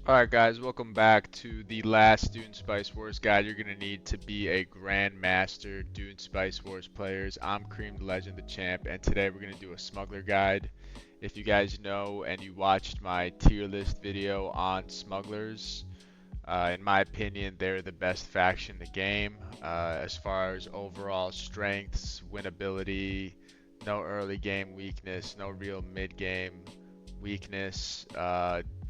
Alright guys, welcome back to the last Dune Spice Wars guide you're going to need to be a Grandmaster Dune Spice Wars players. I'm Cream the Legend, the Champ, and today we're going to do a Smuggler guide. If you guys know and you watched my tier list video on Smugglers, in my opinion, they're the best faction in the game as far as overall strengths, winnability, no early game weakness, no real mid game weakness,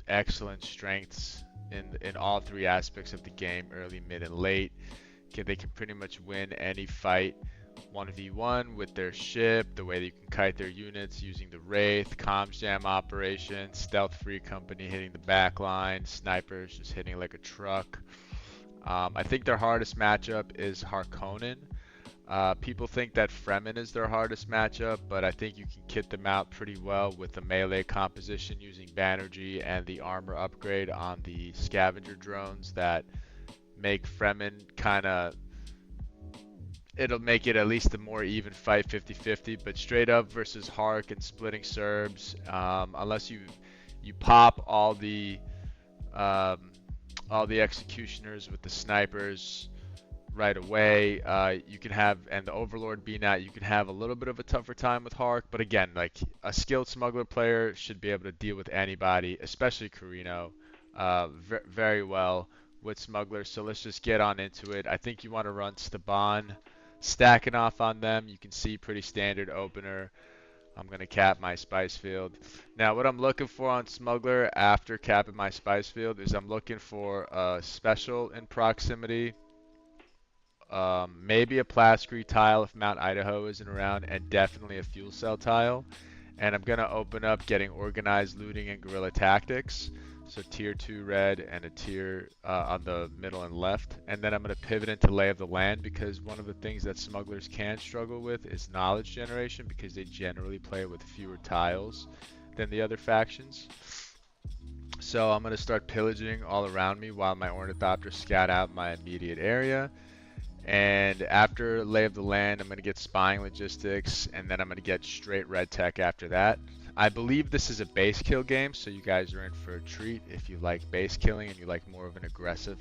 excellent strengths in all three aspects of the game, early, mid, and late. They can pretty much win any fight 1v1 with their ship, the way that you can kite their units using the Wraith, comms jam operation, stealth free company hitting the back line, snipers just hitting like a truck. I think their hardest matchup is Harkonnen. People think that Fremen is their hardest matchup, but I think you can kit them out pretty well with the melee composition using Banerjee and the armor upgrade on the scavenger drones that make Fremen kind of, it'll make it at least a more even fight 50-50, but straight up versus Hark and splitting Serbs, unless you pop um, all the executioners with the snipers right away. You can have, and the Overlord BNAT, you can have a little bit of a tougher time with Hark, but again, like a skilled Smuggler player should be able to deal with anybody, especially Carino, very well with Smuggler. So let's just get on into it. I think you want to run Staban, stacking off on them. You can see pretty standard opener. I'm going to cap my spice field. Now, what I'm looking for on Smuggler after capping my spice field is I'm looking for a special in proximity, maybe a Plascrete tile if Mount Idaho isn't around, and definitely a fuel cell tile. And I'm going to open up getting organized looting and guerrilla tactics. So tier 2 red and a tier on the middle and left. And then I'm going to pivot into lay of the land, because one of the things that smugglers can struggle with is knowledge generation, because they generally play with fewer tiles than the other factions. So I'm going to start pillaging all around me while my ornithopters scout out my immediate area. And after lay of the land, I'm going to get spying logistics, and then I'm going to get straight red tech after that. I believe this is a base kill game, so you guys are in for a treat if you like base killing and you like more of an aggressive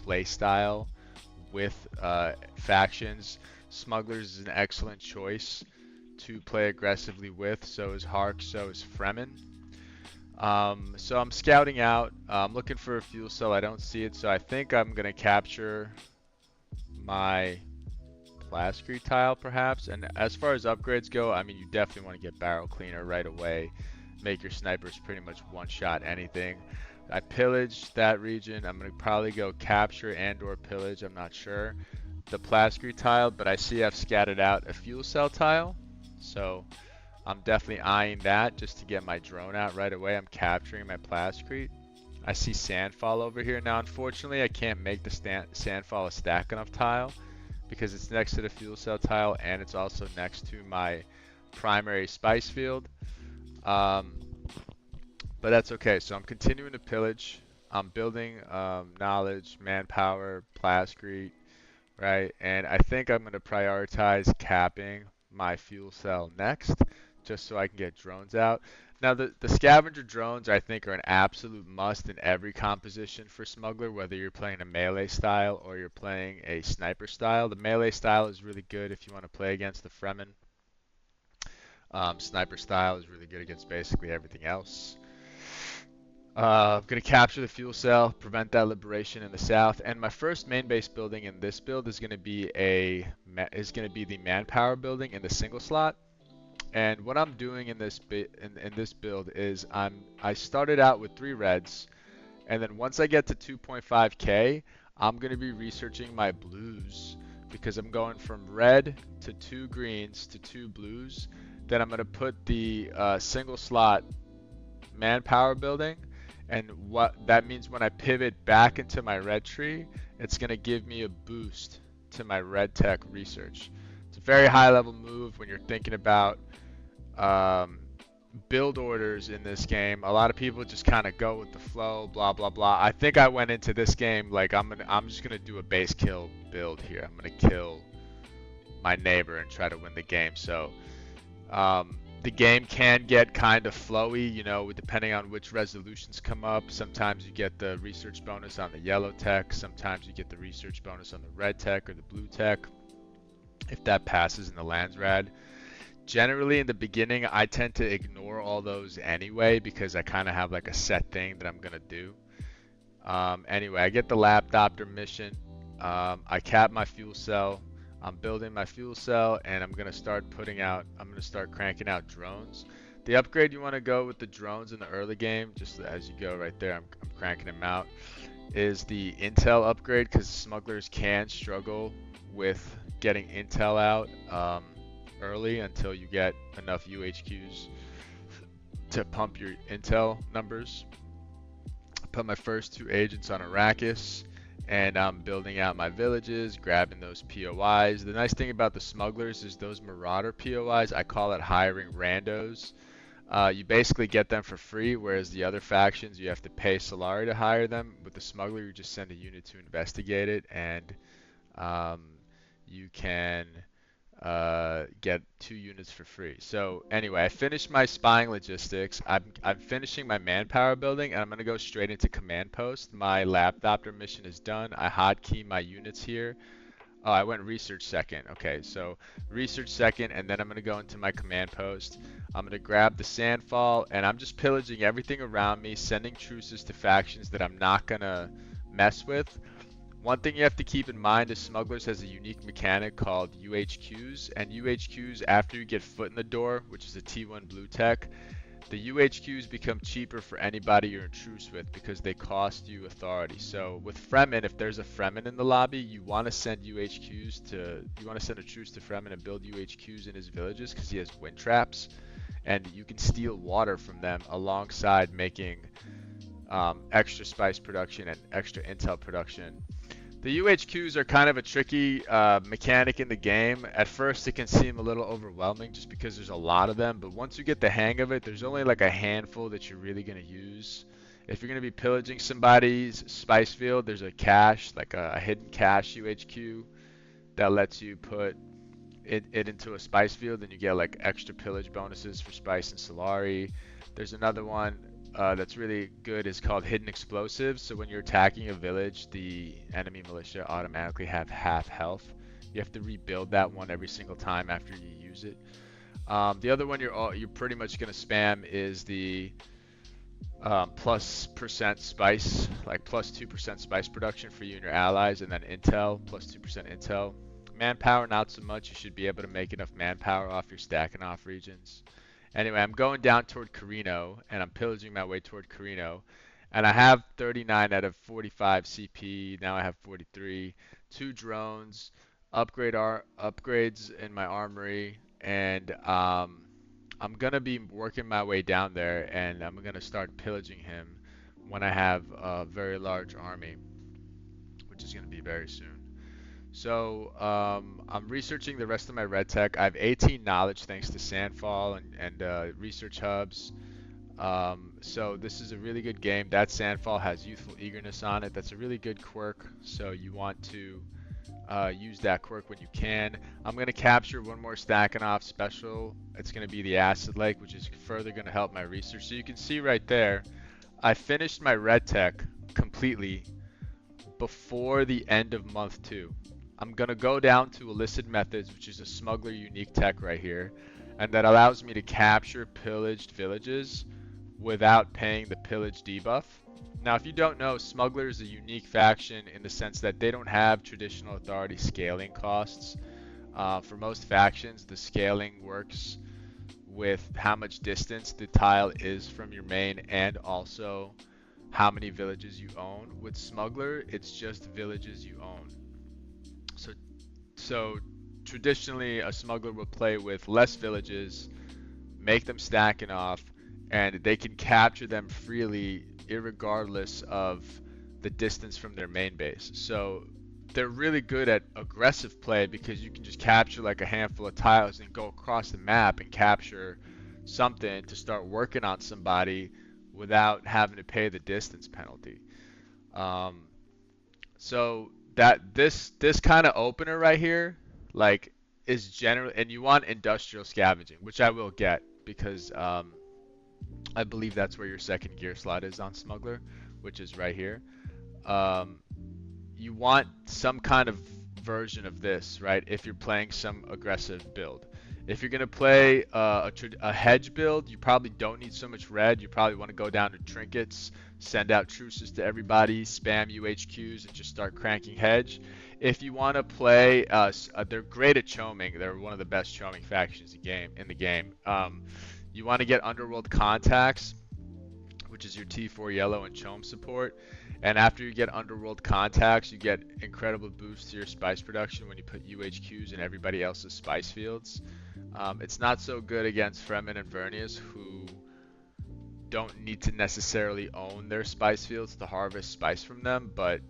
play style with factions. Smugglers is an excellent choice to play aggressively with. So is Hark, so is Fremen. So I'm scouting out. I'm looking for a fuel cell. I don't see it, so I think I'm going to capture my Plascrete tile perhaps. And as far as upgrades go, I mean, you definitely want to get barrel cleaner right away. Make your snipers pretty much one shot anything. I pillaged that region. I'm going to probably go capture and or pillage, I'm not sure, the Plascrete tile, but I see I've scattered out a fuel cell tile, so I'm definitely eyeing that just to get my drone out right away. I'm capturing my Plascrete. I see Sandfall over here. Now, unfortunately, I can't make the Sandfall a stack enough tile because it's next to the fuel cell tile and it's also next to my primary spice field. But that's okay. So I'm continuing to pillage. I'm building knowledge, manpower, Plascrete, right? And I think I'm going to prioritize capping my fuel cell next, just so I can get drones out. Now, the scavenger drones, I think, are an absolute must in every composition for Smuggler, whether you're playing a melee style or you're playing a sniper style. The melee style is really good if you want to play against the Fremen. Sniper style is really good against basically everything else. I'm going to capture the fuel cell, prevent that liberation in the south, and my first main base building in this build is going to be the manpower building in the single slot. And what I'm doing in this build is I started out with 3 reds, and then once I get to 2.5k, I'm going to be researching my blues, because I'm going from red to 2 greens to 2 blues. Then I'm going to put the single slot manpower building, and what that means when I pivot back into my red tree, it's going to give me a boost to my red tech research. It's a very high level move when you're thinking about build orders in this game. A lot of people just kind of go with the flow, blah blah blah. I think I went into this game like I'm just gonna do a base kill build here. I'm gonna kill my neighbor and try to win the game. So The game can get kind of flowy, depending on which resolutions come up. Sometimes you get the research bonus on the yellow tech, sometimes you get the research bonus on the red tech or the blue tech, if that passes in the Landsrad. Generally, in the beginning, I tend to ignore all those anyway because I kind of have like a set thing that I'm going to do. Anyway, I get the Lapdopter mission. I cap my fuel cell. I'm building my fuel cell, and I'm gonna start cranking out drones. The upgrade you want to go with the drones in the early game, just as you go right there, I'm cranking them out, is the intel upgrade because smugglers can struggle with getting intel out early until you get enough UHQs to pump your intel numbers. Put my first two agents on Arrakis, and I'm building out my villages, grabbing those POIs. The nice thing about the smugglers is those marauder POIs, I call it hiring randos. You basically get them for free, whereas the other factions you have to pay Solari to hire them. With the smuggler, you just send a unit to investigate it, and um, you can get 2 units for free. So anyway, I finished my spying logistics. I'm finishing my manpower building, and I'm gonna go straight into command post. My Lapdopter mission is done. I hotkey my units here. Oh, I went research second. Okay, so research second, and then I'm gonna go into my command post. I'm gonna grab the sandfall, and I'm just pillaging everything around me, sending truces to factions that I'm not gonna mess with. One thing you have to keep in mind is Smugglers has a unique mechanic called UHQs, and UHQs, after you get foot in the door, which is a T1 blue tech, the UHQs become cheaper for anybody you're in truce with because they cost you authority. So with Fremen, if there's a Fremen in the lobby, you want to send a truce to Fremen and build UHQs in his villages because he has wind traps, and you can steal water from them alongside making extra spice production and extra intel production. The UHQs are kind of a tricky mechanic in the game. At first, it can seem a little overwhelming just because there's a lot of them, but once you get the hang of it, there's only like a handful that you're really going to use. If you're going to be pillaging somebody's spice field, there's a cache, like a hidden cache UHQ that lets you put it into a spice field, and you get like extra pillage bonuses for spice and Solari. There's another one that's really good is called Hidden Explosives. So when you're attacking a village, the enemy militia automatically have half health. You have to rebuild that one every single time after you use it. The other one you're pretty much going to spam is the plus percent spice, like plus 2% spice production for you and your allies, and then intel, plus 2% intel. Manpower, not so much. You should be able to make enough manpower off your stacking off regions. Anyway, I'm going down toward Carino, and I'm pillaging my way toward Carino. And I have 39 out of 45 CP. Now I have 43. 2 drones, upgrades in my armory, and I'm gonna be working my way down there, and I'm gonna start pillaging him when I have a very large army, which is gonna be very soon. So I'm researching the rest of my red tech. I have 18 knowledge thanks to Sandfall and research hubs. So this is a really good game. That Sandfall has youthful eagerness on it. That's a really good quirk. So you want to use that quirk when you can. I'm going to capture one more stacking off special. It's going to be the acid lake, which is further going to help my research. So you can see right there, I finished my red tech completely before the end of month 2. I'm going to go down to illicit methods, which is a smuggler unique tech right here, and that allows me to capture pillaged villages without paying the pillage debuff. Now, if you don't know, Smuggler is a unique faction in the sense that they don't have traditional authority scaling costs. For most factions, the scaling works with how much distance the tile is from your main and also how many villages you own. With Smuggler, it's just villages you own. So traditionally, a smuggler will play with less villages, make them stacking off, and they can capture them freely, irregardless of the distance from their main base. So they're really good at aggressive play because you can just capture like a handful of tiles and go across the map and capture something to start working on somebody without having to pay the distance penalty. So that this kind of opener right here, like, is generally, and you want industrial scavenging, which I will get. because I believe that's where your second gear slot is on Smuggler, which is right here. Um, you want some kind of version of this, right? If you're playing some aggressive build. If you're gonna play a hedge build, you probably don't need so much red. You probably want to go down to trinkets, send out truces to everybody, spam UHQs, and just start cranking hedge. If you want to play, they're great at choming. They're one of the best choming factions in the game. You want to get Underworld Contacts, which is your T4 yellow and chome support. And after you get Underworld Contacts, you get incredible boosts to your spice production when you put UHQs in everybody else's spice fields. It's not so good against Fremen and Vernius, who don't need to necessarily own their spice fields to harvest spice from them, but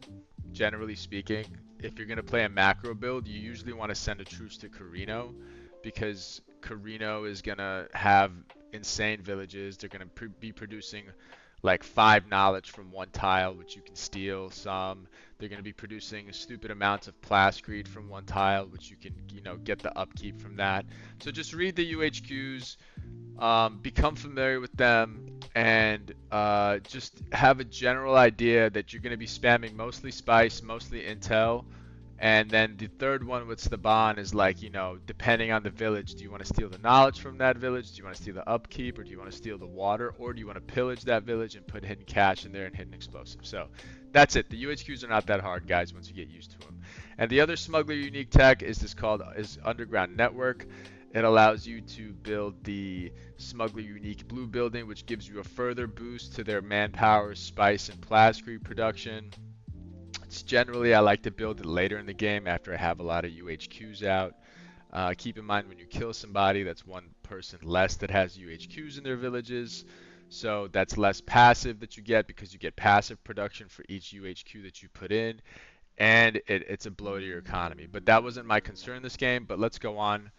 generally speaking, if you're going to play a macro build, you usually want to send a truce to Carino, because Carino is going to have insane villages. They're going to be producing like 5 knowledge from one tile, which you can steal some. They're going to be producing stupid amounts of plascrete from one tile, which you can, get the upkeep from that. So just read the UHQs, become familiar with them, and just have a general idea that you're going to be spamming mostly spice, mostly intel. And then the third one with Staban is like, depending on the village, do you want to steal the knowledge from that village? Do you want to steal the upkeep, or do you want to steal the water? Or do you want to pillage that village and put hidden cash in there and hidden explosives? So that's it. The UHQs are not that hard, guys, once you get used to them. And the other Smuggler unique tech is Underground Network. It allows you to build the Smuggler unique blue building, which gives you a further boost to their manpower, spice, and plascrete production. Generally, I like to build it later in the game after I have a lot of UHQs out. Keep in mind, when you kill somebody, that's one person less that has UHQs in their villages. So that's less passive that you get, because you get passive production for each UHQ that you put in. And it's a blow to your economy. But that wasn't my concern in this game. But let's go on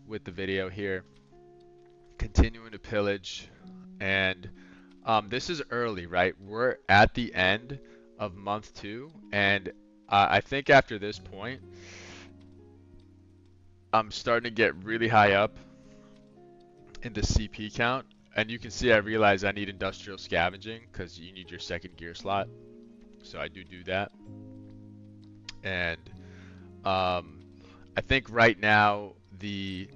with the video here. Continuing to pillage. And this is early, right? We're at the end of month 2, and I think after this point I'm starting to get really high up in the CP count, and you can see I realize I need industrial scavenging because you need your second gear slot, so I do that. And I think right now the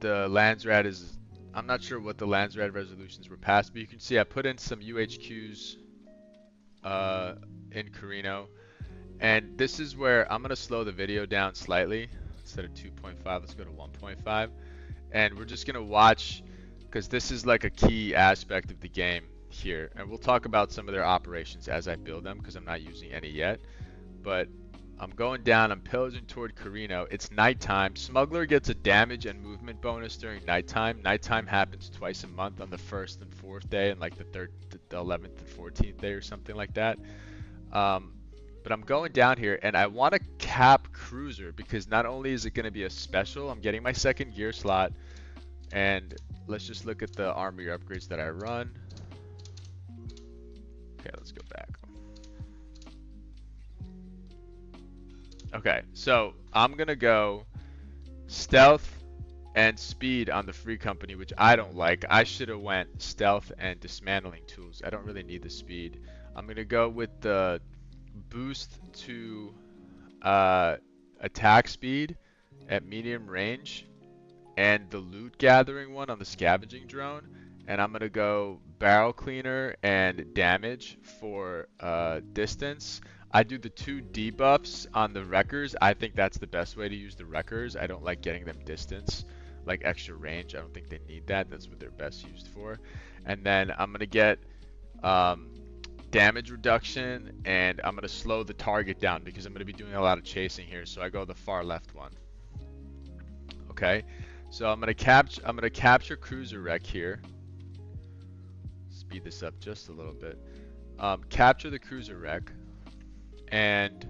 Landsrat is, I'm not sure what the Landsrat resolutions were passed, but you can see I put in some UHQs in Carino. And this is where I'm going to slow the video down slightly. Instead of 2.5, let's go to 1.5. And we're just going to watch, because this is like a key aspect of the game here. And we'll talk about some of their operations as I build them, because I'm not using any yet. But I'm going down, I'm pillaging toward Carino. It's nighttime. Smuggler gets a damage and movement bonus during nighttime. Nighttime happens twice a month, on the 1st and 4th day, and like the 11th and 14th day or something like that. But I'm going down here, and I want to cap Cruiser, because not only is it going to be a special, I'm getting my second gear slot. And let's just look at the armory upgrades that I run. Okay, let's go back. Okay, so I'm going to go stealth and speed on the free company, which I don't like. I should have went stealth and dismantling tools. I don't really need the speed. I'm going to go with the boost to attack speed at medium range, and the loot gathering one on the scavenging drone. And I'm going to go barrel cleaner and damage for distance. I do the 2 debuffs on the wreckers. I think that's the best way to use the wreckers. I don't like getting them distance, like extra range. I don't think they need that. That's what they're best used for. And then I'm going to get damage reduction, and I'm going to slow the target down, because I'm going to be doing a lot of chasing here. So I go the far left one. Okay, so I'm going to capture cruiser wreck here. Speed this up just a little bit. Capture the cruiser wreck. And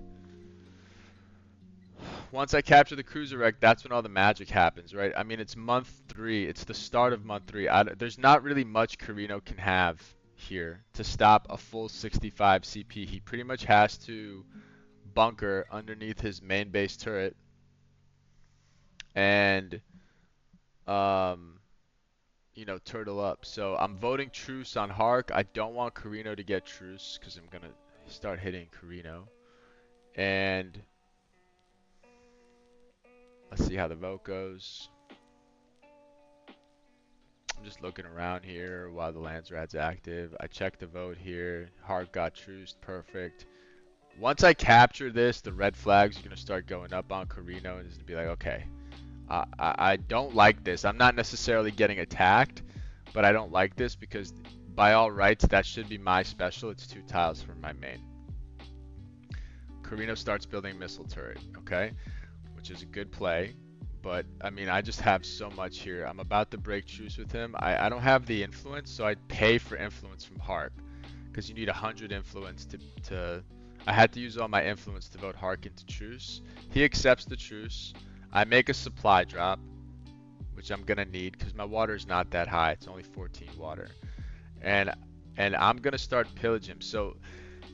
once I capture the cruiser wreck, that's when all the magic happens, right? I mean, it's month 3. It's the start of month 3. There's not really much Carino can have here to stop a full 65 CP. He pretty much has to bunker underneath his main base turret. And um, turtle up. So I'm voting truce on Hark. I don't want Carino to get truce because I'm gonna start hitting Carino. And let's see how the vote goes. I'm just looking around here while the Landsrat's active. I checked the vote here. Hark got truced. Perfect. Once I capture this, the red flags are gonna start going up on Carino, and it's gonna be like, okay, I don't like this. I'm not necessarily getting attacked, but I don't like this because by all rights, that should be my special. It's 2 tiles from my main. Carino starts building missile turret, okay, which is a good play. But I mean, I just have so much here. I'm about to break truce with him. I don't have the influence, so I'd pay for influence from Hark because you need 100 influence to. I had to use all my influence to vote Hark into truce. He accepts the truce. I make a supply drop, which I'm gonna need because my water is not that high. It's only 14 water, and I'm gonna start pillaging. So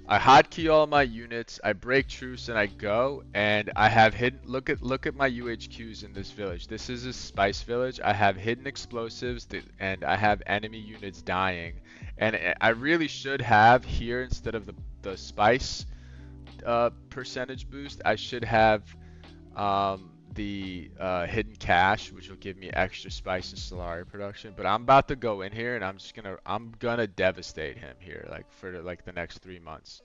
I hotkey all my units, I break truce, and I go. And I have hidden. Look at my UHQs in this village. This is a spice village. I have hidden explosives, and I have enemy units dying. And I really should have here instead of the spice percentage boost. I should have the hidden cache, which will give me extra spice and Solari production. But I'm about to go in here, and I'm gonna devastate him here, like for like the next 3 months.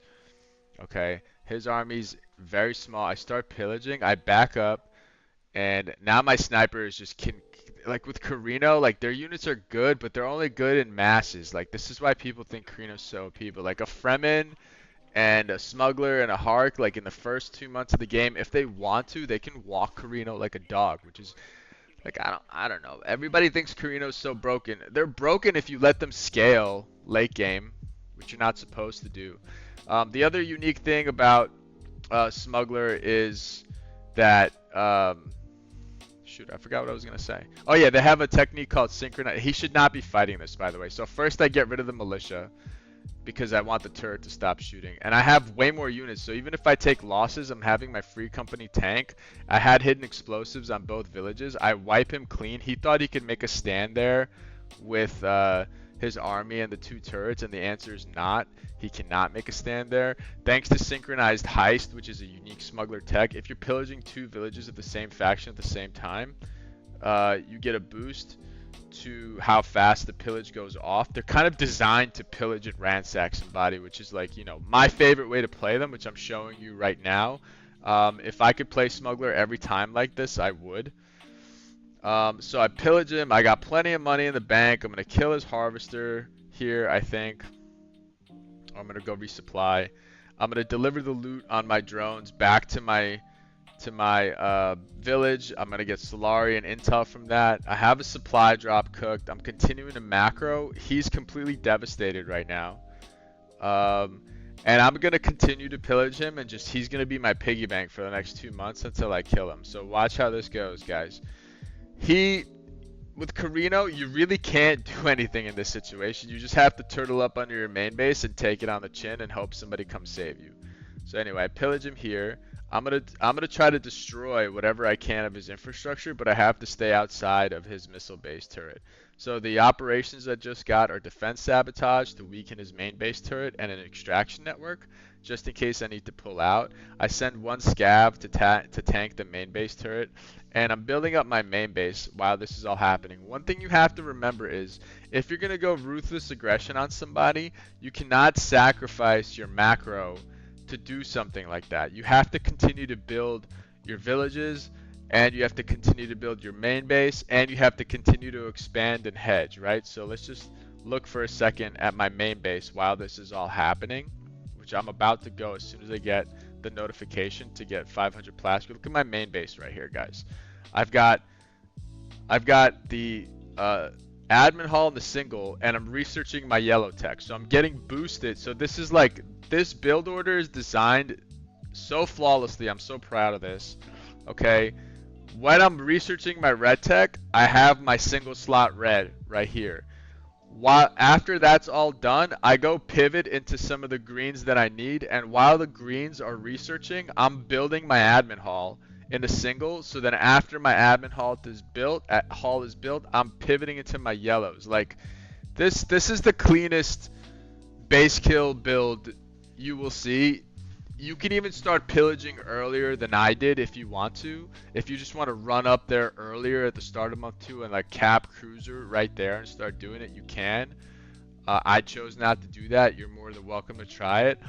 Okay, his army's very small. I start pillaging. I back up, and now my sniper is just like with Carino, like their units are good, but they're only good in masses. Like this is why people think Carino's so OP. But like a Fremen and a Smuggler and a Hark, like in the first 2 months of the game, if they want to, they can walk Carino like a dog, which is like I don't know. Everybody thinks Carino's so broken. They're broken if you let them scale late game, which you're not supposed to do. The other unique thing about Smuggler is that shoot, I forgot what I was gonna say. Oh yeah, they have a technique called synchronize. He should not be fighting this, by the way. So first I get rid of the militia because I want the turret to stop shooting. And I have way more units, so even if I take losses, I'm having my free company tank. I had hidden explosives on both villages. I wipe him clean. He thought he could make a stand there with his army and the 2 turrets, and the answer is not. He cannot make a stand there. Thanks to synchronized heist, which is a unique smuggler tech, if you're pillaging 2 villages of the same faction at the same time, you get a boost to how fast the pillage goes off. They're kind of designed to pillage and ransack somebody, which is like, my favorite way to play them, which I'm showing you right now. If I could play Smuggler every time like this, I would. So I pillage him. I got plenty of money in the bank. I'm going to kill his harvester here, I think. I'm going to go resupply. I'm going to deliver the loot on my drones back to my village. I'm going to get Solari and intel from that. I have a supply drop cooked. I'm continuing to macro. He's completely devastated right now. And I'm going to continue to pillage him, and he's going to be my piggy bank for the next 2 months until I kill him. So watch how this goes, guys. With Carino, you really can't do anything in this situation. You just have to turtle up under your main base and take it on the chin and hope somebody comes save you. So anyway, I pillage him here. I'm gonna try to destroy whatever I can of his infrastructure, but I have to stay outside of his missile base turret. So the operations I just got are defense sabotage to weaken his main base turret and an extraction network, just in case I need to pull out. I send 1 scav to tank the main base turret, and I'm building up my main base while this is all happening. One thing you have to remember is, if you're gonna go ruthless aggression on somebody, you cannot sacrifice your macro to do something like that. You have to continue to build your villages, and you have to continue to build your main base, and you have to continue to expand and hedge, right? So let's just look for a second at my main base while this is all happening, which I'm about to go as soon as I get the notification to get 500 plastic. Look at my main base right here, guys. I've got the admin hall and the single, and I'm researching my yellow tech. So I'm getting boosted. So this is like, this build order is designed so flawlessly. I'm so proud of this. Okay. When I'm researching my red tech, I have my single slot red right here. After that's all done, I go pivot into some of the greens that I need, and while the greens are researching, I'm building my admin hall in a single. So then after my admin hall is built, I'm pivoting into my yellows. Like this is the cleanest base kill build you will see. You can even start pillaging earlier than I did if you want to. If you just want to run up there earlier at the start of month 2 and like cap cruiser right there and start doing it, you can. I chose not to do that. You're more than welcome to try it.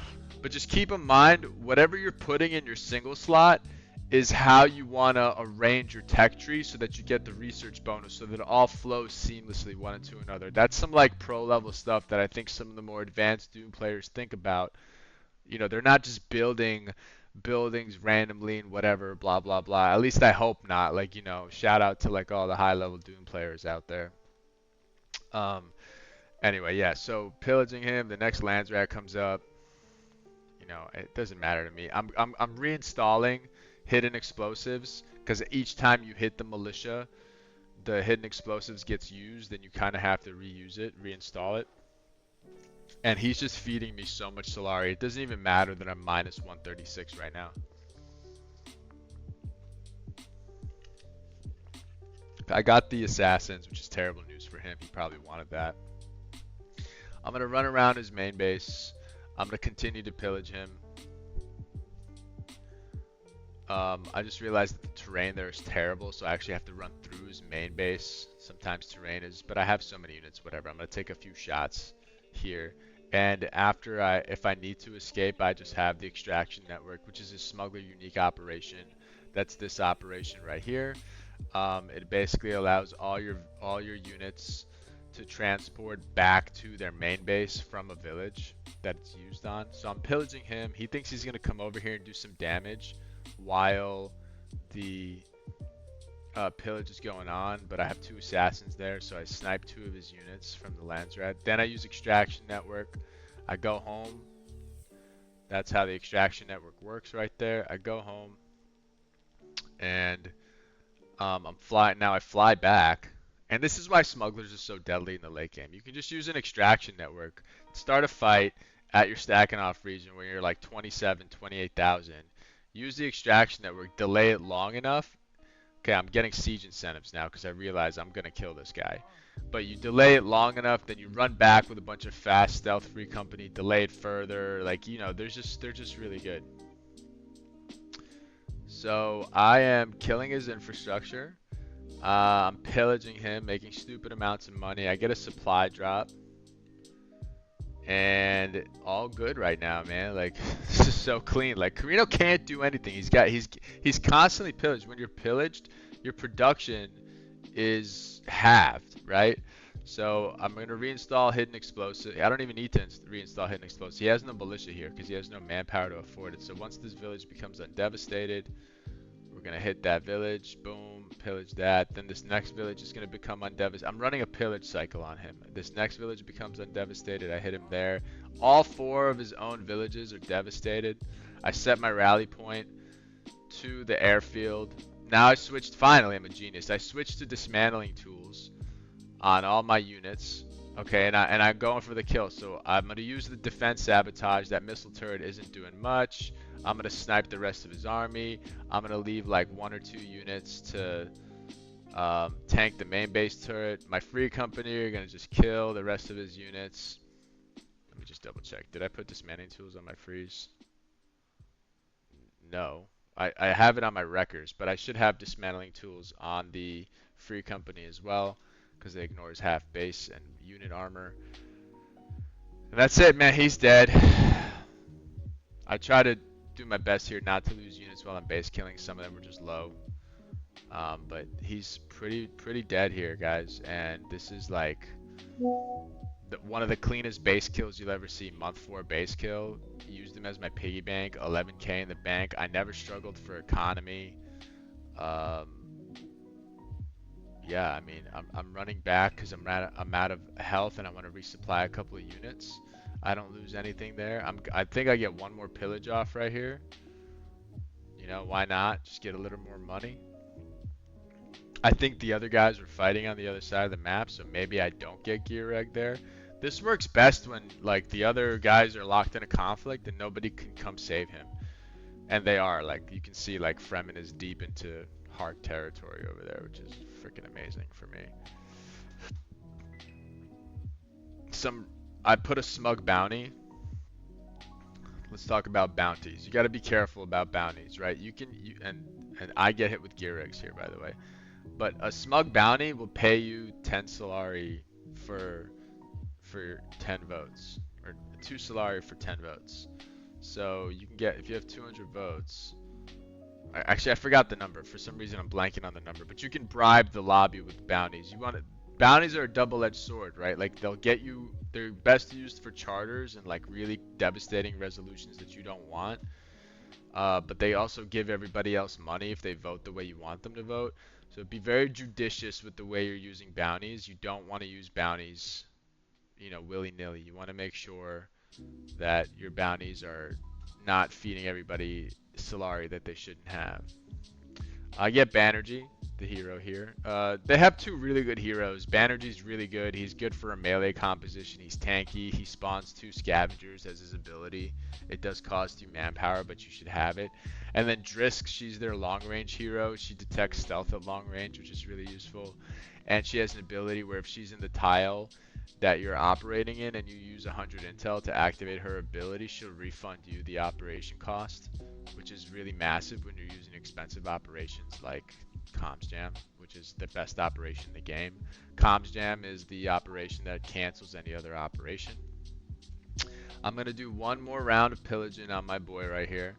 But just keep in mind, whatever you're putting in your single slot is how you want to arrange your tech tree so that you get the research bonus so that it all flows seamlessly one into another. That's some like pro level stuff that I think some of the more advanced Doom players think about. You know, they're not just building buildings randomly and whatever, blah, blah, blah. At least I hope not. Like, you know, shout out to like all the high level Doom players out there. Um, Anyway, yeah, so pillaging him, the next lands rat comes up. You know, it doesn't matter to me. I'm reinstalling hidden explosives because each time you hit the militia, the hidden explosives gets used, and you kind of have to reuse it, reinstall it. And he's just feeding me so much Solari. It doesn't even matter that I'm minus 136 right now. I got the assassins, which is terrible news for him. He probably wanted that. I'm going to run around his main base. I'm going to continue to pillage him. I just realized that the terrain there is terrible, so I actually have to run through his main base. Sometimes terrain is, but I have so many units, whatever. I'm going to take a few shots here. And after if I need to escape, I just have the extraction network, which is a smuggler unique operation. That's this operation right here. It basically allows all your units to transport back to their main base from a village that it's used on. So I'm pillaging him. He thinks he's going to come over here and do some damage while the pillage is going on, but I have 2 assassins there, so I snipe 2 of his units from the Landsrat. Then I use extraction network. I go home. That's how the extraction network works right there. I go home and I'm flying. Now I fly back. And this is why smugglers are so deadly in the late game. You can just use an extraction network, start a fight at your stacking off region where you're like 27, 28,000. Use the extraction network, delay it long enough. Okay, I'm getting siege incentives now because I realize I'm going to kill this guy. But you delay it long enough, then you run back with a bunch of fast stealth free company, delay it further. Like, you know, they're just really good. So I am killing his infrastructure. I'm pillaging him, making stupid amounts of money. I get a supply drop. And all good right now, man. Like, this is so clean. Like, Carino can't do anything. He's constantly pillaged. When you're pillaged, your production is halved, right? So I'm going to reinstall hidden explosive. I don't even need to reinstall hidden explosive. He has no militia here because he has no manpower to afford it. So once this village becomes undevastated, we're going to hit that village. Boom. Pillage that. Then this next village is going to become undevastated. I'm running a pillage cycle on him. This next village becomes undevastated. I hit him there. All 4 of his own villages are devastated. I set my rally point to the airfield. Now I switched. Finally, I'm a genius. I switched to dismantling tools on all my units. Okay, and I'm going for the kill. So I'm going to use the defense sabotage. That missile turret isn't doing much. I'm going to snipe the rest of his army. I'm going to leave like 1 or 2 units to tank the main base turret. My free company are going to just kill the rest of his units. Let me just double check. Did I put dismantling tools on my freeze? No. I have it on my wreckers, but I should have dismantling tools on the free company as well because it ignores half base and unit armor. And that's it, man. He's dead. I try to do my best here not to lose units while I'm base killing. Some of them were just low. But he's pretty dead here, guys. And this is like one of the cleanest base kills you'll ever see. Month 4 base kill. Used him as my piggy bank. 11k in the bank. I never struggled for economy. Yeah, I mean, I'm running back because I'm out of health and I want to resupply a couple of units. I don't lose anything there. I think I get 1 more pillage off right here. You know, why not? Just get a little more money. I think the other guys are fighting on the other side of the map, so maybe I don't get gear egg there. This works best when like the other guys are locked in a conflict and nobody can come save him. And they are, like, you can see, like, Fremen is deep into hard territory over there, which is freaking amazing for me. Some, I put a smug bounty. Let's talk about bounties. You got to be careful about bounties, right? And I get hit with gear eggs here, by the way. But a smug bounty will pay you 10 Solari for for 10 votes, or 2 Solari for 10 votes. So you can get, if you have 200 votes, actually I forgot the number. For some reason I'm blanking on the number, but you can bribe the lobby with bounties. You want it, bounties are a double-edged sword, right? Like they'll get you, they're best used for charters and like really devastating resolutions that you don't want. But they also give everybody else money if they vote the way you want them to vote. So be very judicious with the way you're using bounties. You don't want to use bounties, willy-nilly. You want to make sure that your bounties are not feeding everybody Solari that they shouldn't have. I get Banerjee, the hero here. They have two really good heroes. Banerjee's really good. He's good for a melee composition. He's tanky. He spawns 2 scavengers as his ability. It does cost you manpower, but you should have it. And then Drisk, she's their long-range hero. She detects stealth at long range, which is really useful. And she has an ability where if she's in the tile that you're operating in and you use 100 intel to activate her ability, she'll refund you the operation cost, which is really massive when you're using expensive operations like Comms Jam, which is the best operation in the game. Comms Jam is the operation that cancels any other operation. I'm going to do one more round of pillaging on my boy right here.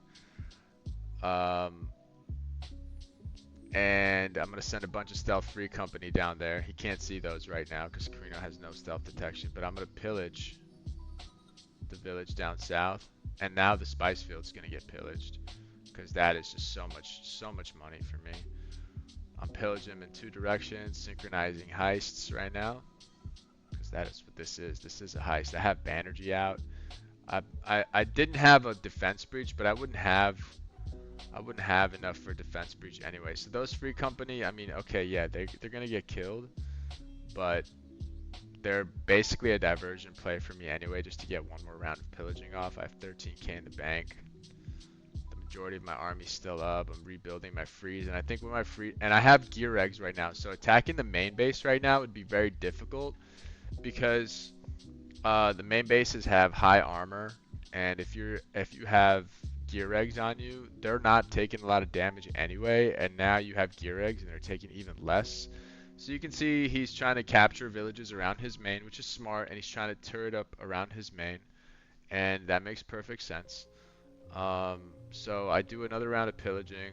And I'm going to send a bunch of stealth free company down there. He can't see those right now because Carino has no stealth detection, but I'm going to pillage the village down south. And now the spice field's going to get pillaged because that is just so much money for me. I'm pillaging them in 2 directions, synchronizing heists right now because that is what this is. This is a heist. I have Banerjee out. I didn't have a defense breach, but I wouldn't have enough for defense breach anyway. So those free company, I mean, okay, yeah, they're gonna get killed, but they're basically a diversion play for me anyway, just to get one more round of pillaging off. I have 13k in the bank. The majority of my army's still up. I'm rebuilding my freeze, and I think with my free, and I have gear eggs right now, so attacking the main base right now would be very difficult because the main bases have high armor, and if you have gear eggs on you, they're not taking a lot of damage anyway, and now you have gear eggs and they're taking even less. So you can see he's trying to capture villages around his main, which is smart, and he's trying to turret up around his main, and that makes perfect sense. So I do another round of pillaging,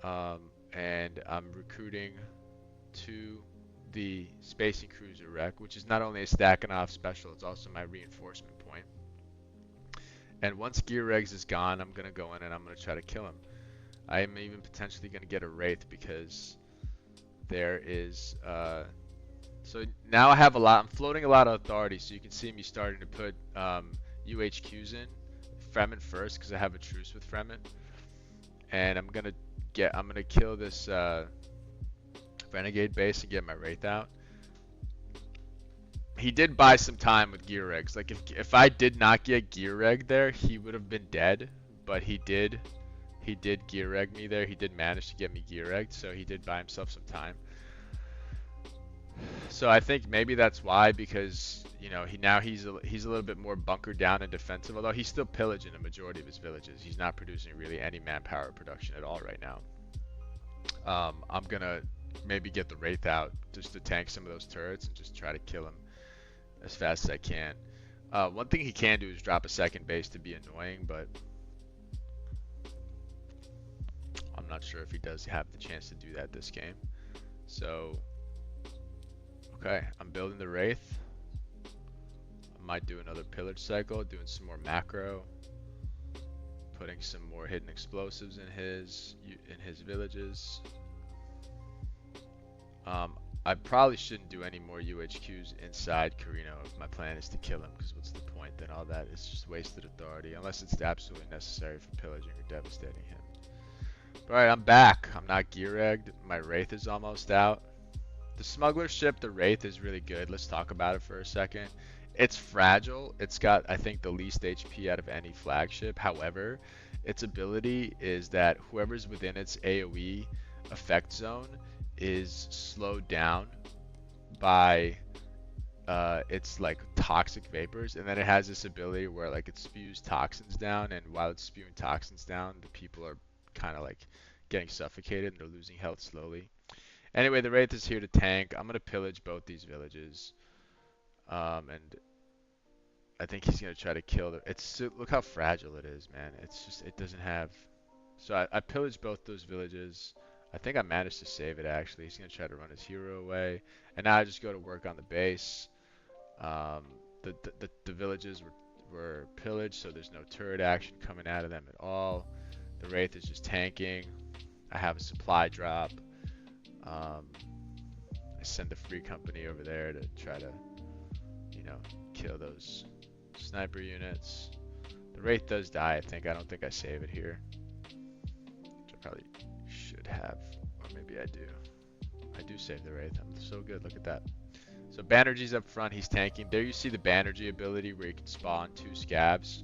and I'm recruiting to the Spacing Cruiser wreck, which is not only a stacking off special, it's also my reinforcement point. And once Gear Eggs is gone, I'm going to go in and I'm going to try to kill him. I am even potentially going to get a Wraith because there is... so now I have a lot... I'm floating a lot of authority, so you can see me starting to put UHQs in. Fremen first, because I have a truce with Fremen. And I'm going to kill this Renegade base and get my Wraith out. He did buy some time with Gear Eggs. Like if I did not get Gear Egg there, he would have been dead. But he did Gear Egg me there. He did manage to get me Gear Egged, so he did buy himself some time. So I think maybe that's why, because he's a little bit more bunkered down and defensive. Although he's still pillaging a majority of his villages. He's not producing really any manpower production at all right now. I'm gonna maybe get the Wraith out just to tank some of those turrets and just try to kill him as fast as I can. One thing he can do is drop a second base to be annoying, but I'm not sure if he does have the chance to do that this game. So, okay, I'm building the Wraith. I might do another pillage cycle, doing some more macro, putting some more hidden explosives in his villages. I probably shouldn't do any more UHQs inside Carino if my plan is to kill him, because what's the point? Then all that is just wasted authority, unless it's absolutely necessary for pillaging or devastating him. Alright, I'm back. I'm not gear egged. My Wraith is almost out. The Smuggler ship, the Wraith, is really good. Let's talk about it for a second. It's fragile. It's got, I think, the least HP out of any flagship. However, its ability is that whoever's within its AoE effect zone is slowed down by its like toxic vapors, and then it has this ability where like it spews toxins down, and while it's spewing toxins down, the people are kind of like getting suffocated and they're losing health slowly. Anyway, the Wraith is here to tank. I'm gonna pillage both these villages. And I think he's gonna try to kill the. It's look how fragile it is, man. It's just it doesn't have. So I pillaged both those villages. I think I managed to save it actually. He's gonna try to run his hero away, and now I just go to work on the base. Um, the villages were pillaged, so there's no turret action coming out of them at all. The Wraith is just tanking. I have a supply drop. Um, I send the free company over there to try to, you know, kill those sniper units. The Wraith does die, I think. I don't think I save it here, which I probably should have, or maybe I do. I do save the Wraith. I'm so good. Look at that. So Banerjee's up front. He's tanking. There you see the Banerjee ability where you can spawn 2 scabs.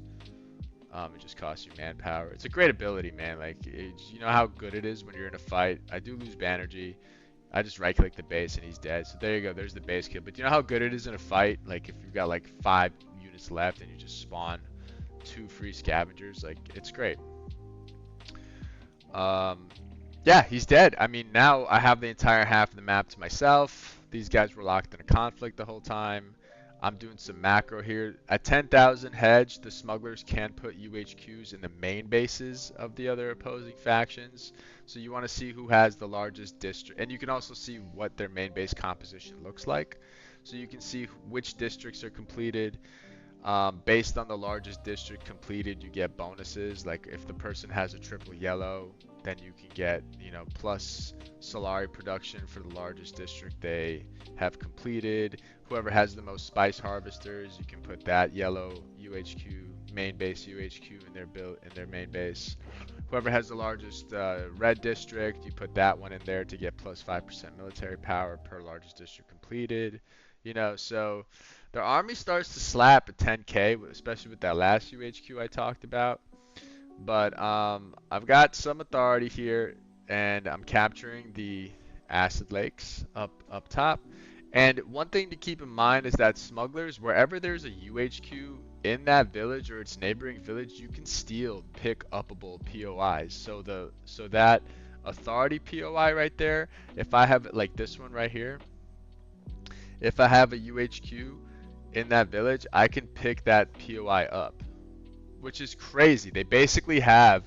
It just costs you manpower. It's a great ability, man. Like, you know how good it is when you're in a fight. I do lose Banerjee. I just right click the base and he's dead. So there you go. There's the base kill. But do you know how good it is in a fight? Like if you've got like 5 units left and you just spawn 2 free scavengers. Like it's great. Yeah, he's dead. I mean, now I have the entire half of the map to myself. These guys were locked in a conflict the whole time. I'm doing some macro here. At 10,000 hedge, the smugglers can put UHQs in the main bases of the other opposing factions. So you want to see who has the largest district. And you can also see what their main base composition looks like. So you can see which districts are completed. Based on the largest district completed, you get bonuses. Like if the person has a triple yellow, then you can get, you know, plus Solari production for the largest district they have completed. Whoever has the most spice harvesters, you can put that yellow UHQ, main base UHQ in their main base. Whoever has the largest red district, you put that one in there to get plus 5% military power per largest district completed. You know, so their army starts to slap at 10k, especially with that last UHQ I talked about. But I've got some authority here, and I'm capturing the acid lakes up top. And one thing to keep in mind is that smugglers, wherever there's a UHQ in that village or its neighboring village, you can steal pick upable POIs. So that authority POI right there, if I have like this one right here, if I have a UHQ in that village, I can pick that POI up, which is crazy. They basically have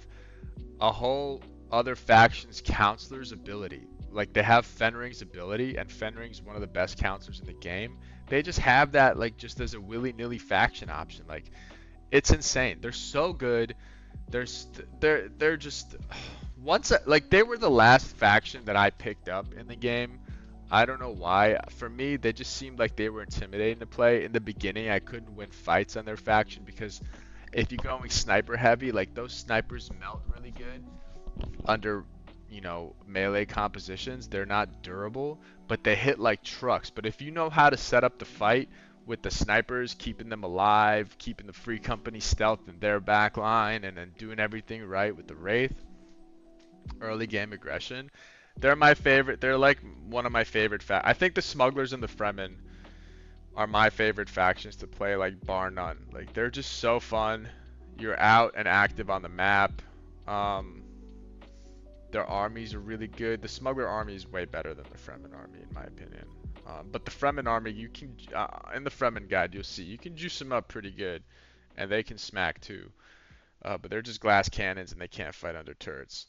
a whole other faction's counselor's ability. Like they have Fenring's ability, and Fenring's one of the best counselors in the game. They just have that like just as a willy-nilly faction option. Like it's insane. They're so good. They're just once like they were the last faction that I picked up in the game. I don't know why. For me, they just seemed like they were intimidating to play. In the beginning, I couldn't win fights on their faction because if you're going sniper heavy, like those snipers melt really good under, you know, melee compositions. They're not durable, but they hit like trucks. But if you know how to set up the fight with the snipers, keeping them alive, keeping the free company stealth in their back line, and then doing everything right with the Wraith, early game aggression, they're my favorite. They're like one of my favorite I think the Smugglers and the Fremen are my favorite factions to play, like bar none. Like they're just so fun. You're out and active on the map. Their armies are really good. The Smuggler army is way better than the Fremen army in my opinion. But the Fremen army, you can in the Fremen guide you'll see you can juice them up pretty good, and they can smack too. But they're just glass cannons and they can't fight under turrets.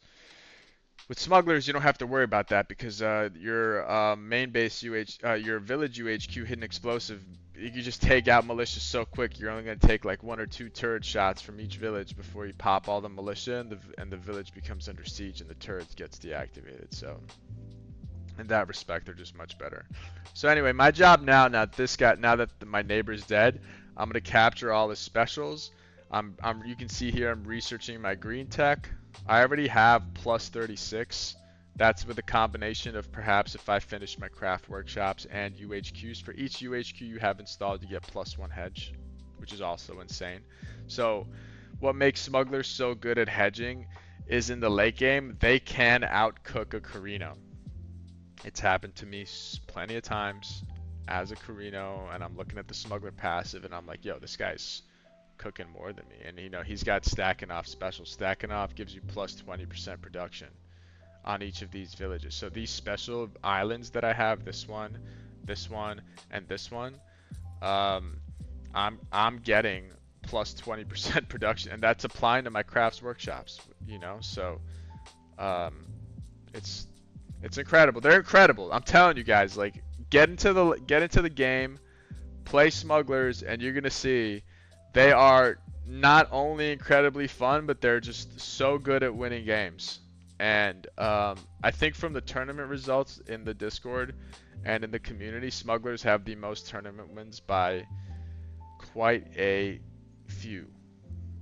With smugglers, you don't have to worry about that because your main base your village UHQ hidden explosive, you can just take out militias so quick. You're only going to take like 1 or 2 turret shots from each village before you pop all the militia, and the village becomes under siege and the turret gets deactivated. So in that respect, they're just much better. So anyway, my job now that my neighbor's dead, I'm going to capture all his specials. You can see here I'm researching my green tech. I already have plus 36 That's with a combination of perhaps if I finish my craft workshops and UHQs. For each UHQ you have installed, you get +1 hedge, which is also insane. So what makes smugglers so good at hedging is in the late game, they can outcook a Carino. It's happened to me plenty of times as a Carino, and I'm looking at the smuggler passive, and I'm like, yo, this guy's cooking more than me. And he's got stacking off special. Stacking off gives you plus 20% production on each of these villages. So these special islands that I have, this one, and this one, um, I'm getting plus 20% production, and that's applying to my crafts workshops. So um, it's it's incredible. They're incredible. I'm telling you guys, like get into the game, play smugglers, and you're gonna see they are not only incredibly fun, but they're just so good at winning games. And I think from the tournament results in the Discord and in the community, smugglers have the most tournament wins by quite a few.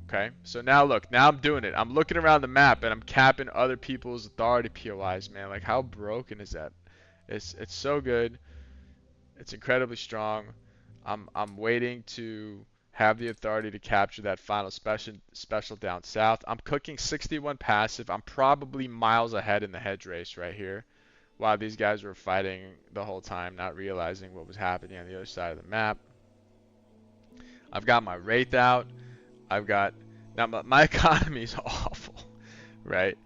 Okay, so now look, now I'm doing it. I'm looking around the map and I'm capping other people's authority POIs, man. Like how broken is that? It's so good. It's incredibly strong. I'm waiting to have the authority to capture that final special down south. I'm cooking 61 passive. I'm probably miles ahead in the hedge race right here, while these guys were fighting the whole time, not realizing what was happening on the other side of the map. I've got my Wraith out. I've got now my economy is awful, right?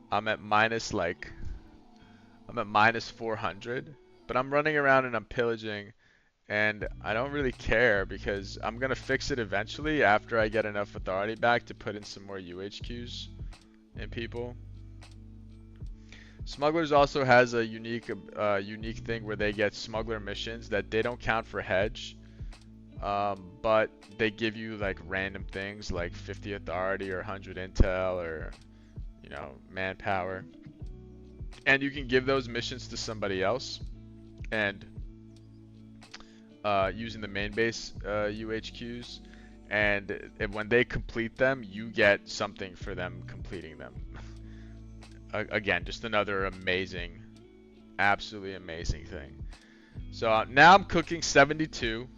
I'm at minus like I'm at minus 400, but I'm running around and I'm pillaging, and I don't really care because I'm gonna fix it eventually after I get enough authority back to put in some more UHQs in people. Smugglers also has a unique thing where they get smuggler missions that they don't count for hedge, but they give you like random things like 50 authority or 100 intel or manpower, and you can give those missions to somebody else, and using the main base UHQs, and when they complete them, you get something for them completing them. Again, just another amazing, absolutely amazing thing. So now I'm cooking 72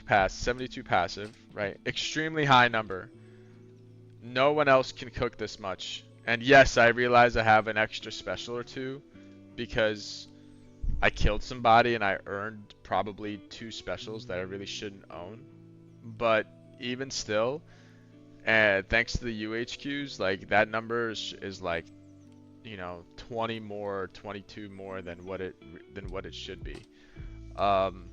passive, right? Extremely high number. No one else can cook this much. And yes, I realize I have an extra special or two because I killed somebody and I earned probably 2 specials that I really shouldn't own. But even still, thanks to the UHQs, like that number is like 20 more, 22 more than what it should be. Um,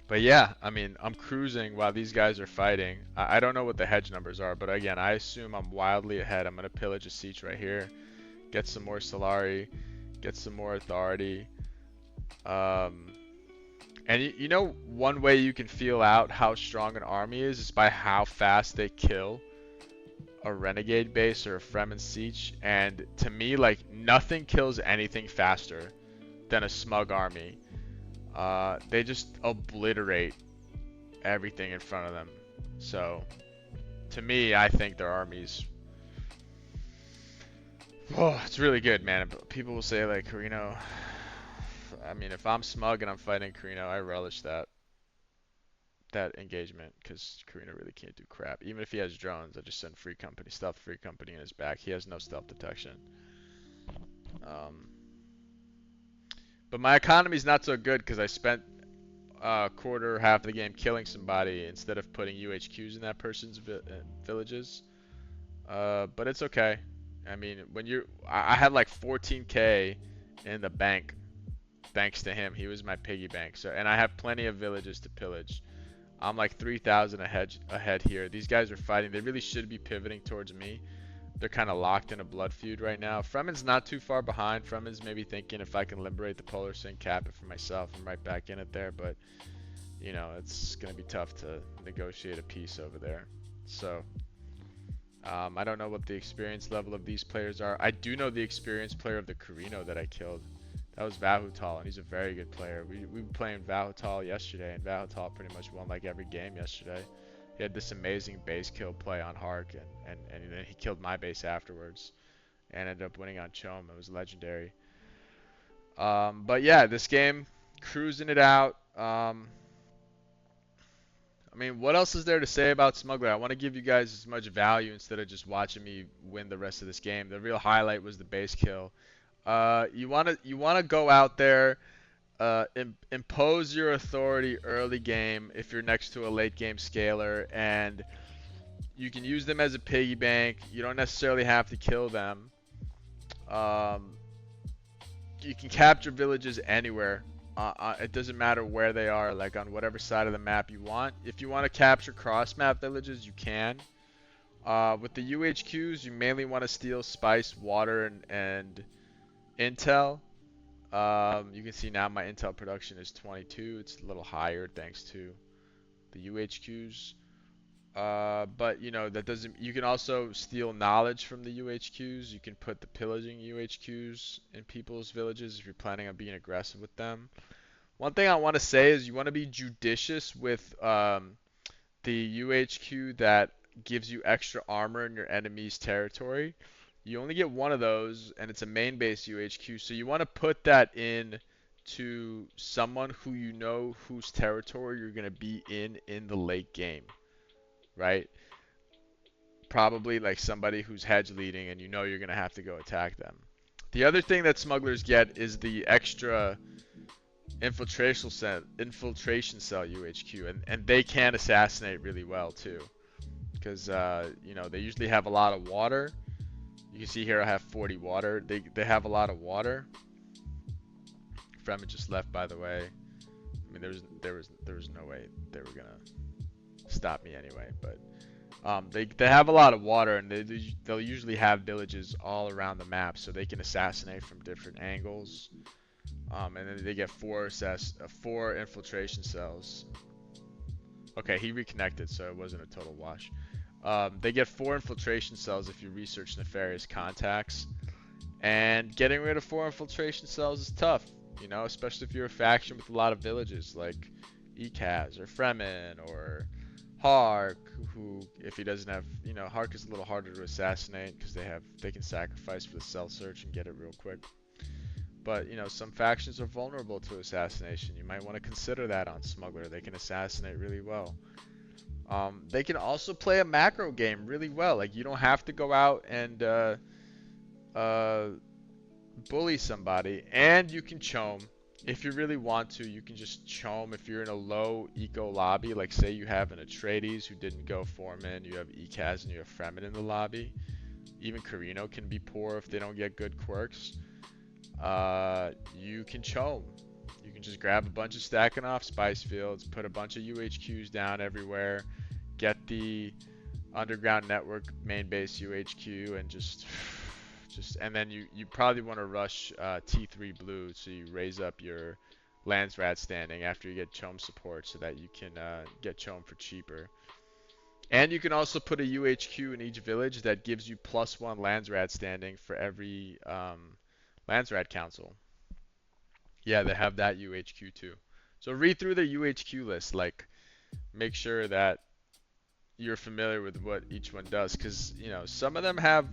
but yeah, I mean, I'm cruising while these guys are fighting. I don't know what the hedge numbers are, but again, I assume I'm wildly ahead. I'm gonna pillage a siege right here, get some more Solari, get some more authority. And one way you can feel out how strong an army is by how fast they kill a renegade base or a Fremen siege. And to me, like nothing kills anything faster than a smug army. They just obliterate everything in front of them. So to me, I think their armies. Oh, it's really good, man. People will say like, I mean, if I'm smug and I'm fighting Carino, I relish that engagement because Carino really can't do crap. Even if he has drones, I just send free company, stealth free company in his back. He has no stealth detection. But my economy's not so good because I spent a quarter, half of the game killing somebody instead of putting UHQs in that person's villages. But it's okay. I mean, I had like 14K in the bank thanks to him. He was my piggy bank. So, and I have plenty of villages to pillage. I'm like 3,000 ahead here. These guys are fighting. They really should be pivoting towards me. They're kind of locked in a blood feud right now. Fremen's not too far behind. Fremen's maybe thinking if I can liberate the Polar Sin, cap it for myself, I'm right back in it there. But, it's going to be tough to negotiate a peace over there. So, I don't know what the experience level of these players are. I do know the experienced player of the Carino that I killed. That was Vahutal, and he's a very good player. We were playing Vahutal yesterday, and Vahutal pretty much won like every game yesterday. He had this amazing base kill play on Hark, and then he killed my base afterwards. and ended up winning on Chom. It was legendary. But yeah, this game, cruising it out. I mean, what else is there to say about Smuggler? I want to give you guys as much value instead of just watching me win the rest of this game. The real highlight was the base kill. You wanna go out there, impose your authority early game if you're next to a late game scaler, and you can use them as a piggy bank. You don't necessarily have to kill them. Um, you can capture villages anywhere. It doesn't matter where they are, like on whatever side of the map you want. If you want to capture cross map villages, you can. With the UHQs, you mainly want to steal spice, water, and intel. You can see now my intel production is 22. It's a little higher thanks to the UHQs. But you know that doesn't. You can also steal knowledge from the UHQs. You can put the pillaging UHQs in people's villages if you're planning on being aggressive with them. One thing I want to say is you want to be judicious with the UHQ that gives you extra armor in your enemy's territory. You only get one of those, and it's a main base UHQ. So you want to put that in to someone who you know whose territory you're going to be in the late game, right? Probably like somebody who's hedge leading and you know you're going to have to go attack them. The other thing that smugglers get is the extra infiltration cell UHQ, and they can assassinate really well too, because you know they usually have a lot of water. You can see here I have 40 water. They have a lot of water. Fremen just left, by the way. I mean, there was no way they were gonna stop me anyway, but they have a lot of water, and they'll usually have villages all around the map, so they can assassinate from different angles. And then they get four infiltration cells. Okay, he reconnected, so it wasn't a total wash. They get 4 infiltration cells if you research nefarious contacts. And getting rid of 4 infiltration cells is tough, you know, especially if you're a faction with a lot of villages like Ekaz or Fremen or Hark, who, if he doesn't have, you know, Hark is a little harder to assassinate because they can sacrifice for the cell search and get it real quick. But, you know, some factions are vulnerable to assassination. You might want to consider that on Smuggler. They can assassinate really well. They can also play a macro game really well. Like, you don't have to go out and bully somebody. And you can chome. If you really want to, you can just chome if you're in a low eco lobby. Like, say you have an Atreides who didn't go Foreman, you have Ekaz and you have Fremen in the lobby. Even Carino can be poor if they don't get good quirks. You can chome. You can just grab a bunch of stacking off spice fields, put a bunch of UHQs down everywhere, get the underground network main base UHQ, and and then you probably want to rush T3 blue, so you raise up your Landsrat standing after you get chome support so that you can get chome for cheaper. And you can also put a UHQ in each village that gives you +1 Landsrat standing for every Landsrat Council. Yeah, they have that UHQ too. So read through the UHQ list, like make sure that you're familiar with what each one does, because you know some of them have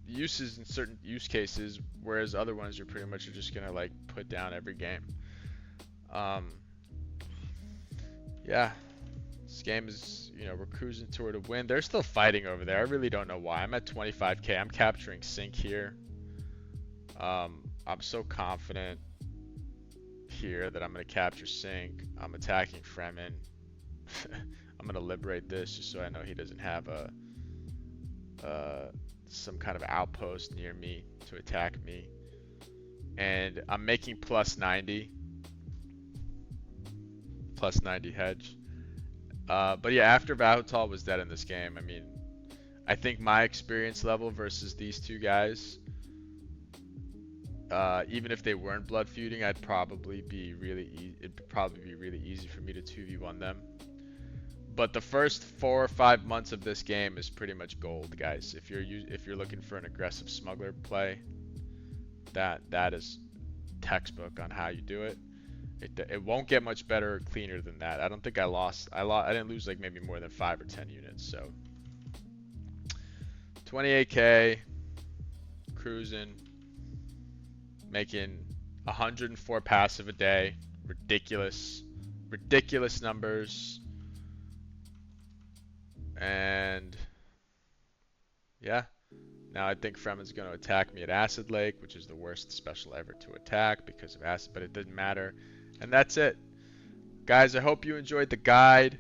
uses in certain use cases, whereas other ones you're pretty much just gonna like put down every game. Yeah, this game is, you know, we're cruising toward a win. They're still fighting over there. I really don't know why. I'm at 25k. I'm capturing Sync here. I'm so confident here that I'm going to capture Sync. I'm attacking Fremen. I'm going to liberate this just so I know he doesn't have some kind of outpost near me to attack me. And I'm making +90 hedge. But yeah, after Vahutal was dead in this game, I mean, I think my experience level versus these two guys, even if they weren't blood feuding, it'd probably be really easy for me to 2v1 them. But the first 4 or 5 months of this game is pretty much gold, guys. If you're looking for an aggressive smuggler play, that is textbook on how you do it. It won't get much better or cleaner than that. I don't think I didn't lose like maybe more than 5 or 10 units. So 28k. cruising, making 104 passive a day. Ridiculous, ridiculous numbers. And yeah, now I think Fremen's going to attack me at Acid Lake, which is the worst special ever to attack because of acid, but it didn't matter. And that's it. Guys, I hope you enjoyed the guide.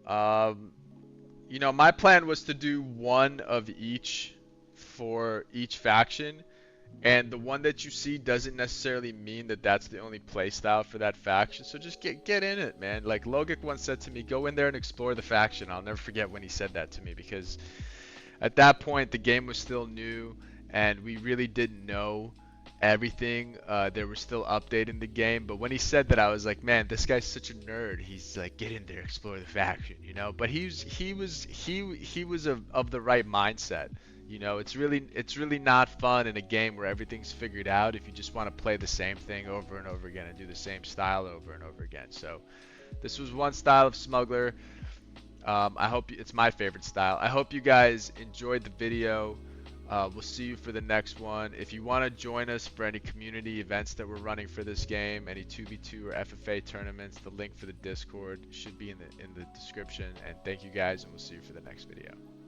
Um, my plan was to do one of each for each faction. And the one that you see doesn't necessarily mean that that's the only playstyle for that faction. So just get in it, man. Like Logic once said to me, go in there and explore the faction. I'll never forget when he said that to me because at that point the game was still new and we really didn't know everything. They were still updating the game, but when he said that, I was like, man, this guy's such a nerd. He's like, get in there, explore the faction, But he was of the right mindset. It's really not fun in a game where everything's figured out if you just want to play the same thing over and over again and do the same style over and over again. So this was one style of Smuggler. It's my favorite style. I hope you guys enjoyed the video. We'll see you for the next one. If you want to join us for any community events that we're running for this game, any 2v2 or FFA tournaments, the link for the Discord should be in the description. And thank you guys, and we'll see you for the next video.